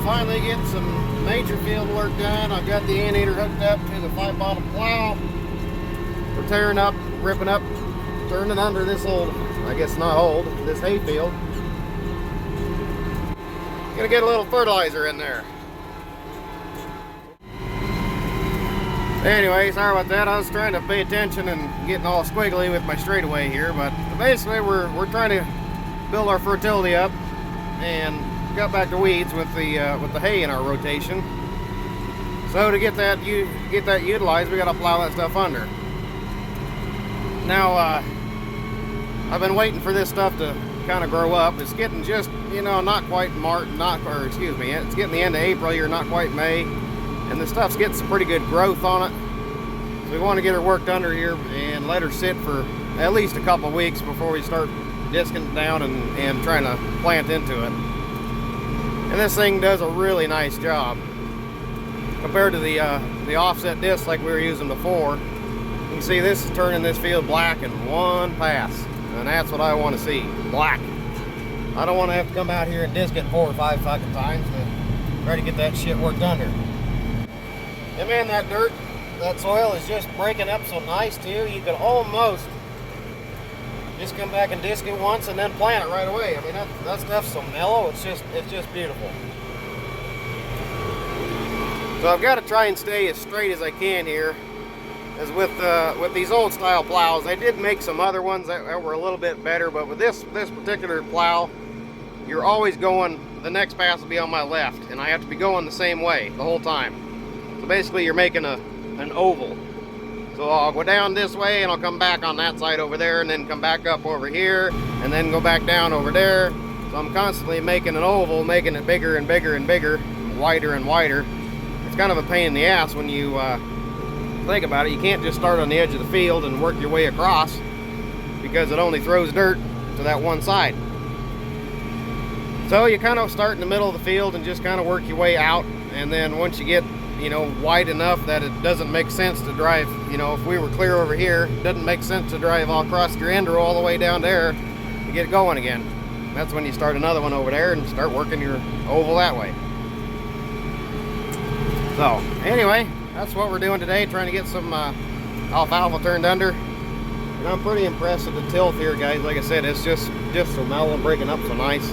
finally get some major field work done. I've got the anteater hooked up to the 5-bottom plow. We're tearing up, ripping up, turning under this old, I guess not old, this hay field. Gonna get a little fertilizer in there. Anyway, sorry about that. I was trying to pay attention and getting all squiggly with my straightaway here, but basically we're trying to build our fertility up and got back to weeds with the hay in our rotation. So to get that utilized, we got to plow that stuff under. Now I've been waiting for this stuff to kind of grow up. It's getting just, you know, not quite it's getting the end of April here, not quite May, and the stuff's getting some pretty good growth on it. So we want to get her worked under here and let her sit for at least a couple weeks before we start disking it down and trying to plant into it. And this thing does a really nice job compared to the offset disc like we were using before. You can see this is turning this field black in one pass, and that's what I want to see, black. I don't want to have to come out here and disc it 4 or 5 fucking times to try to get that shit worked under. And man, that dirt, that soil is just breaking up so nice too. You could almost just come back and disc it once and then plant it right away. I mean, that stuff's so mellow, it's just beautiful. So I've got to try and stay as straight as I can here. As with these old style plows, they did make some other ones that were a little bit better, but with this particular plow, you're always going, the next pass will be on my left, and I have to be going the same way the whole time. So basically you're making an oval. So I'll go down this way and I'll come back on that side over there and then come back up over here and then go back down over there. So I'm constantly making an oval, making it bigger and bigger and bigger, wider and wider. It's kind of a pain in the ass when you think about it. You can't just start on the edge of the field and work your way across because it only throws dirt to that one side. So you kind of start in the middle of the field and just kind of work your way out, and then once you get, you know, wide enough that it doesn't make sense to drive, you know, if we were clear over here, it doesn't make sense to drive all across your end or all the way down there to get it going again. That's when you start another one over there and start working your oval that way. So anyway, that's what we're doing today, trying to get some alfalfa turned under. And I'm pretty impressed with the tilth here, guys. Like I said, it's just so mellow and breaking up so nice.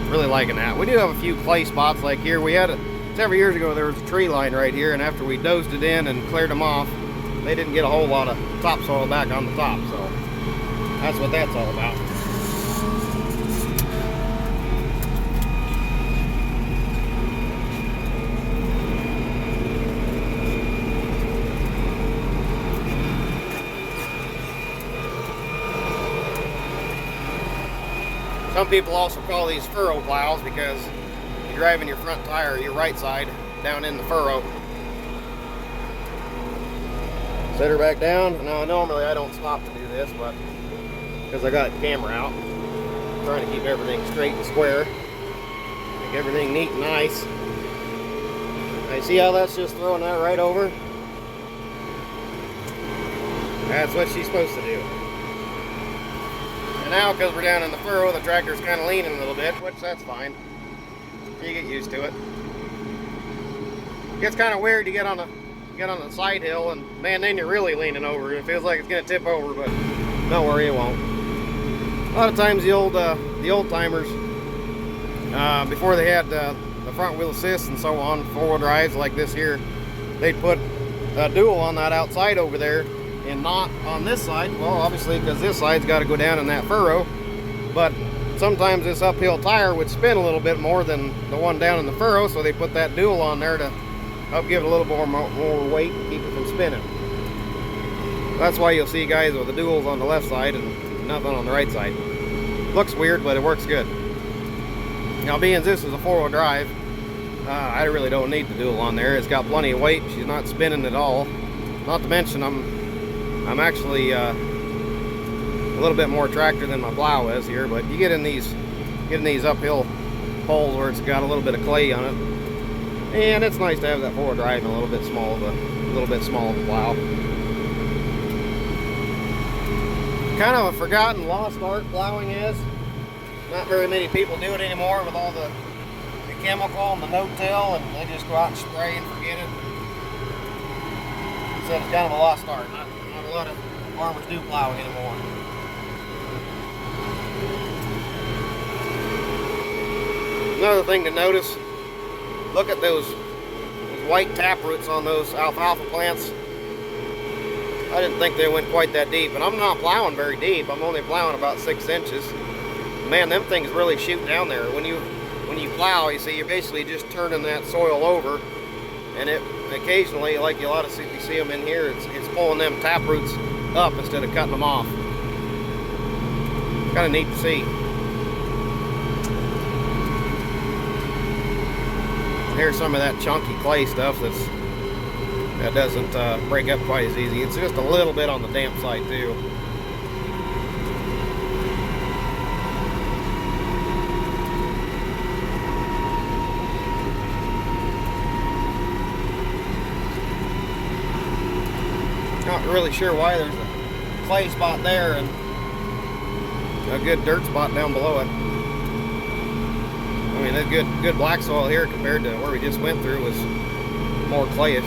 Really liking that. We do have a few clay spots like here. We had several years ago, there was a tree line right here, and after we dozed it in and cleared them off, they didn't get a whole lot of topsoil back on the top. So that's what that's all about. Some people also call these furrow plows because you're driving your front tire, your right side, down in the furrow. Set her back down. Now normally I don't stop to do this, but because I got the camera out, I'm trying to keep everything straight and square, make everything neat and nice. Now you see how that's just throwing that right over? That's what she's supposed to do. And now, because we're down in the furrow, the tractor's kind of leaning a little bit, which that's fine. You get used to it. It gets kind of weird. You get on a side hill, and man, then you're really leaning over. It feels like it's going to tip over, but don't worry, it won't. A lot of times, the old timers, before they had the front wheel assist and so on, 4-wheel drives like this here, they'd put a dual on that outside over there. And not on this side, well, obviously because this side's got to go down in that furrow, but sometimes this uphill tire would spin a little bit more than the one down in the furrow, so they put that dual on there to help give it a little more weight and keep it from spinning. That's why you'll see guys with the duals on the left side and nothing on the right side. Looks weird, but it works good. Now, being this is a 4-wheel drive, I really don't need the dual on there. It's got plenty of weight. She's not spinning at all. Not to mention I'm actually a little bit more tractor than my plow is here, but you get in these uphill holes where it's got a little bit of clay on it, and it's nice to have that 4-wheel drive and a little bit small of a plow. Kind of a forgotten, lost art plowing is. Not very many people do it anymore with all the a chemical on the no-till and they just go out and spray and forget it. So it's kind of a lost art. Not a lot of farmers do plowing anymore. Another thing to notice, look at those white tap roots on those alfalfa plants. I didn't think they went quite that deep, and I'm not plowing very deep. I'm only plowing about 6 inches. Man, them things really shoot down there. When you plow, you see, you're basically just turning that soil over, and it occasionally, like you see them in here, it's pulling them tap roots up instead of cutting them off. Kind of neat to see. Here's some of that chunky clay stuff that doesn't break up quite as easy. It's just a little bit on the damp side too. Not really sure why there's a clay spot there and a good dirt spot down below it. I mean, that good black soil here compared to where we just went through was more clayish.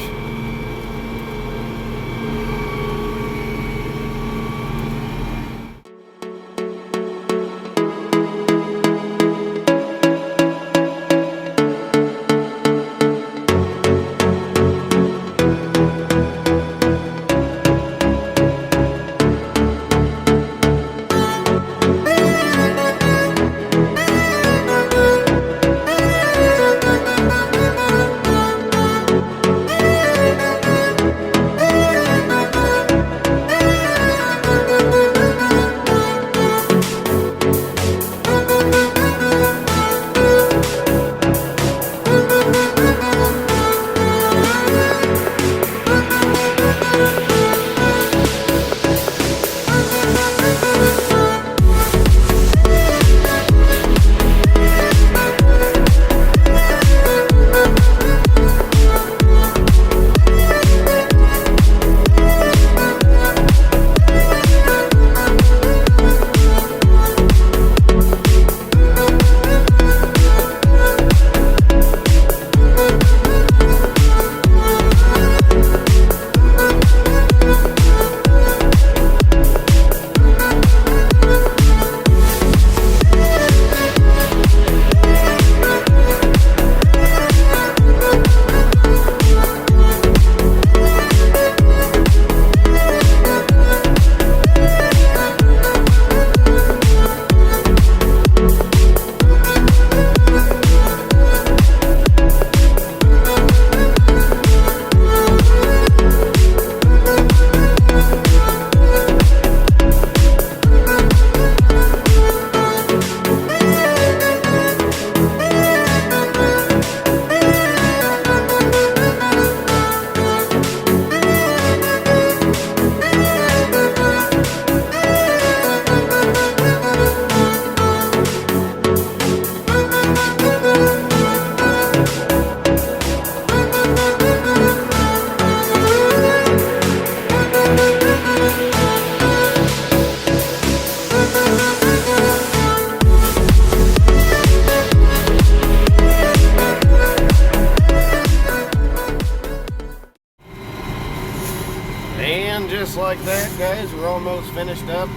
And just like that, guys, we're almost finished up.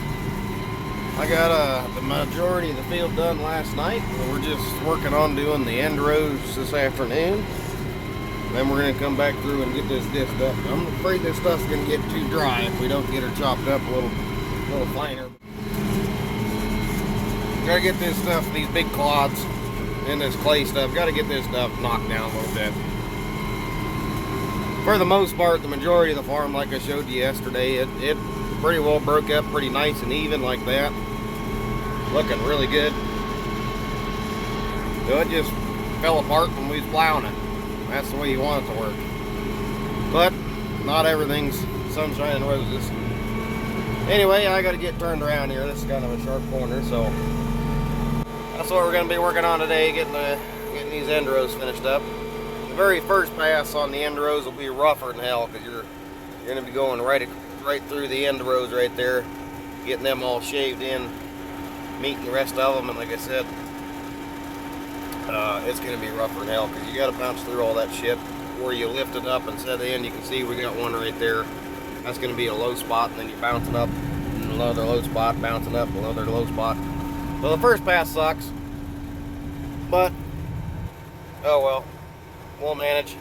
I got the majority of the field done last night. We're just working on doing the end rows this afternoon. Then we're going to come back through and get this disc up. I'm afraid this stuff's going to get too dry if we don't get her chopped up a little finer. Got to get this stuff, these big clods and this clay stuff, got to get this stuff knocked down a little bit. For the most part, the majority of the farm, like I showed you yesterday, it pretty well broke up pretty nice and even like that. Looking really good. So it just fell apart when we was plowing it. That's the way you want it to work. But not everything's sunshine and roses. Anyway, I got to get turned around here. This is kind of a sharp corner, so that's what we're going to be working on today, getting these end rows finished up. The very first pass on the end rows will be rougher than hell because you're going to be going right through the end rows right there, getting them all shaved in, meeting the rest of them. And like I said, it's going to be rougher than hell because you got to bounce through all that shit. Where you lift it up and set in, you can see we got one right there. That's going to be a low spot, and then you're bouncing up another low spot, bouncing up another low spot. So the first pass sucks, but oh well, we'll manage.